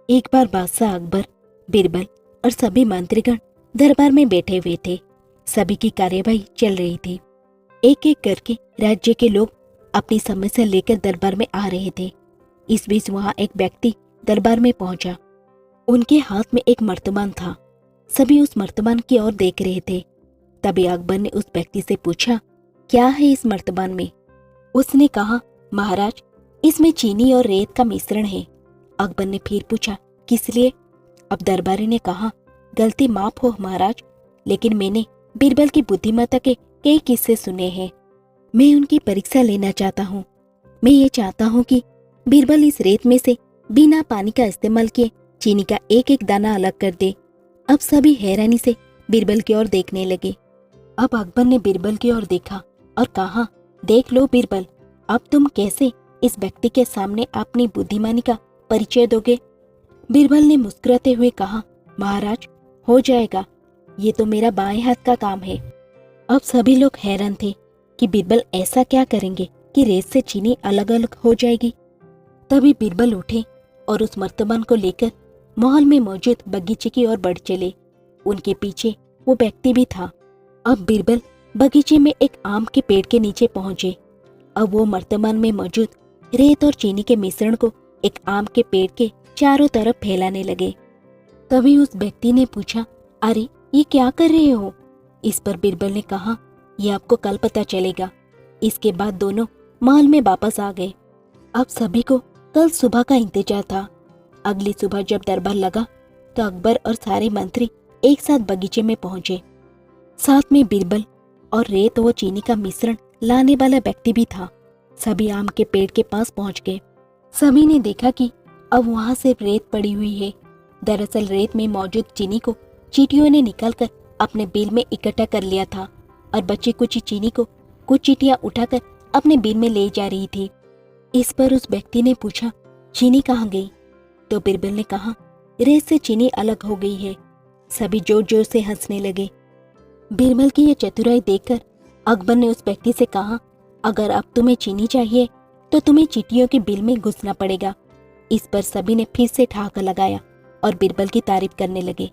एक बार बादशाह अकबर, बीरबल और सभी मंत्रीगण दरबार में बैठे हुए थे। सभी की कार्यवाही चल रही थी। एक एक करके राज्य के लोग अपनी समस्या लेकर दरबार में आ रहे थे। इस बीच वहां एक व्यक्ति दरबार में पहुंचा। उनके हाथ में एक मर्तबान था। सभी उस मर्तबान की ओर देख रहे थे। तभी अकबर ने उस व्यक्ति से पूछा, क्या है इस मर्तबान में? उसने कहा, महाराज, इसमें चीनी और रेत का मिश्रण है। अकबर ने फिर पूछा, किस लिए? अब दरबारी ने कहा, गलती माफ हो महाराज, लेकिन मैंने बीरबल की बुद्धिमत्ता के कई किस्से सुने हैं। मैं उनकी परीक्षा लेना चाहता हूँ। मैं ये चाहता हूँ कि बीरबल इस रेत में से बिना पानी का इस्तेमाल किए चीनी का एक एक दाना अलग कर दे। अब सभी हैरानी से बीरबल की ओर देखने लगे। अब अकबर ने बीरबल की ओर देखा और कहा, देख लो बीरबल, अब तुम कैसे इस व्यक्ति के सामने अपनी बुद्धिमानी का परिचय दोगे? बीरबल ने मुस्कुराते हुए कहा, महाराज, हो जाएगा, ये तो मेरा बाएं हाथ का काम है। अब सभी लोग हैरान थे कि बीरबल ऐसा क्या करेंगे कि रेत से चीनी अलग अलग हो जाएगी। तभी बीरबल उठे और उस मर्तबान को लेकर महल में मौजूद बगीचे की ओर बढ़ चले। उनके पीछे वो व्यक्ति भी था। अब बीरबल बगीचे में एक आम के पेड़ के नीचे पहुंचे। अब वो मर्तबान में मौजूद रेत और चीनी के मिश्रण को एक आम के पेड़ के चारों तरफ फैलाने लगे। तभी उस व्यक्ति ने पूछा, अरे ये क्या कर रहे हो? इस पर बीरबल ने कहा, ये आपको कल पता चलेगा। इसके बाद दोनों महल में वापस आ गए। अब सभी को कल सुबह का इंतजार था। अगली सुबह जब दरबार लगा तो अकबर और सारे मंत्री एक साथ बगीचे में पहुंचे। साथ में बीरबल और रेत व चीनी का मिश्रण लाने वाला व्यक्ति भी था। सभी आम के पेड़ के पास पहुंच गए। सभी ने देखा कि अब वहां सिर्फ रेत पड़ी हुई है। दरअसल रेत में मौजूद चीनी को चींटियों ने निकालकर अपने बिल में इकट्ठा कर लिया था और बची कुछ चीनी को कुछ चींटियां उठाकर अपने बिल में ले जा रही थी। इस पर उस व्यक्ति ने पूछा, चीनी कहाँ गई? तो बीरबल ने कहा, रेत से चीनी अलग हो गई है। सभी जोर जोर से हंसने लगे। बीरबल की यह चतुराई देखकर अकबर ने उस व्यक्ति से कहा, अगर अब तुम्हें चीनी चाहिए तो तुम्हें चींटियों के बिल में घुसना पड़ेगा। इस पर सभी ने फिर से ठहाका लगाया और बीरबल की तारीफ करने लगे।